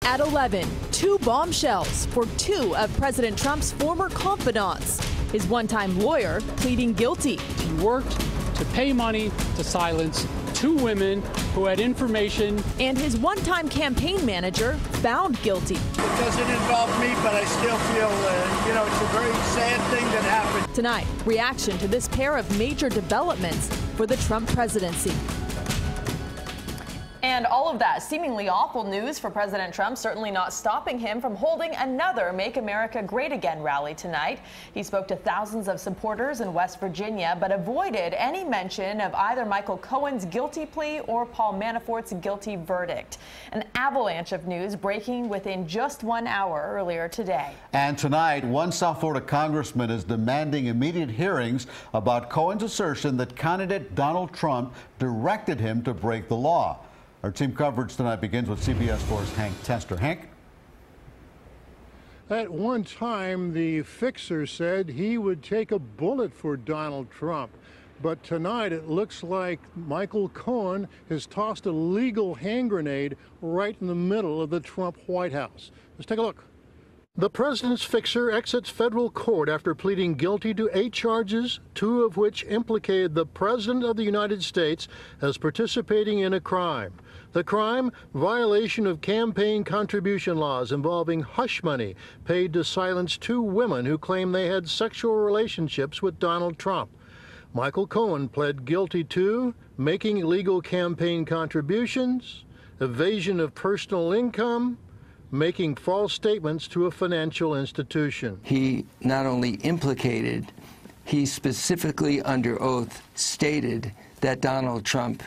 At 11, two bombshells for two of President Trump's former confidants. His one-time lawyer pleading guilty. He worked to pay money to silence two women who had information. And his one-time campaign manager found guilty. It doesn't involve me, but I still feel, it's a very sad thing that happened. Tonight, reaction to this pair of major developments for the Trump presidency. And all of that seemingly awful news for President Trump, certainly not stopping him from holding another Make America Great Again rally tonight. He spoke to thousands of supporters in West Virginia, but avoided any mention of either Michael Cohen's guilty plea or Paul Manafort's guilty verdict. An avalanche of news breaking within just 1 hour earlier today. And tonight, one South Florida congressman is demanding immediate hearings about Cohen's assertion that candidate Donald Trump directed him to break the law. Our team coverage tonight begins with CBS 4's Hank Tester. Hank? At one time, the fixer said he would take a bullet for Donald Trump. But tonight, it looks like Michael Cohen has tossed a legal hand grenade right in the middle of the Trump White House. Let's take a look. The president's fixer exits federal court after pleading guilty to 8 charges, 2 of which implicated the president of the United States as participating in a crime. The crime, violation of campaign contribution laws involving hush money paid to silence 2 women who claimed they had sexual relationships with Donald Trump. Michael Cohen pled guilty to making illegal campaign contributions, evasion of personal income, making false statements to a financial institution. He not only implicated, he specifically under oath stated that Donald Trump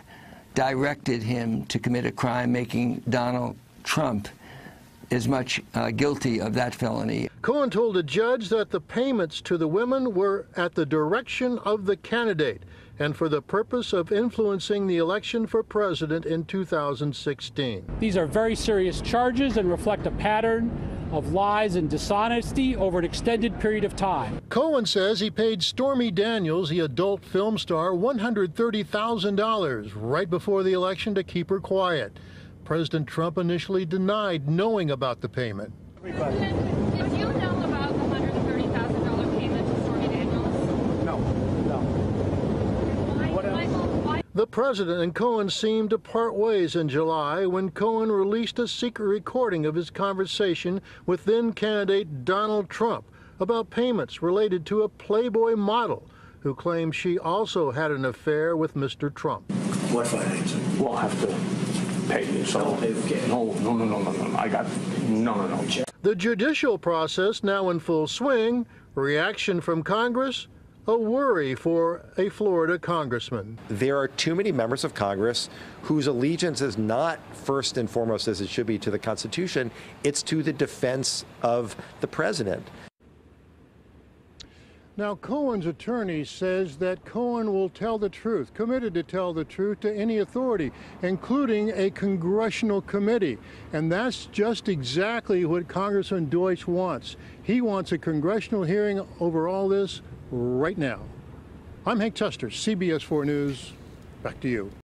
directed him to commit a crime, making Donald Trump as much guilty of that felony. Cohen told a judge that the payments to the women were at the direction of the candidate and for the purpose of influencing the election for president in 2016. These are very serious charges and reflect a pattern of lies and dishonesty over an extended period of time. Cohen says he paid Stormy Daniels, the adult film star, $130,000 right before the election to keep her quiet. President Trump initially denied knowing about the payment. Did you know about the $130,000 payment to Stormy Daniels? No. Why? The president and Cohen seemed to part ways in July when Cohen released a secret recording of his conversation with then-candidate Donald Trump about payments related to a Playboy model who claimed she also had an affair with Mr. Trump. What financing? We'll have to pay you. So no. The judicial process now in full swing, reaction from Congress, a worry for a Florida congressman. There are too many members of Congress whose allegiance is not first and foremost, as it should be, to the Constitution. It's to the defense of the president. Now, Cohen's attorney says that Cohen will tell the truth, committed to tell the truth to any authority, including a congressional committee. And that's just exactly what Congressman Deutsch wants. He wants a congressional hearing over all this right now. I'm Hank Tester, CBS 4 News. Back to you.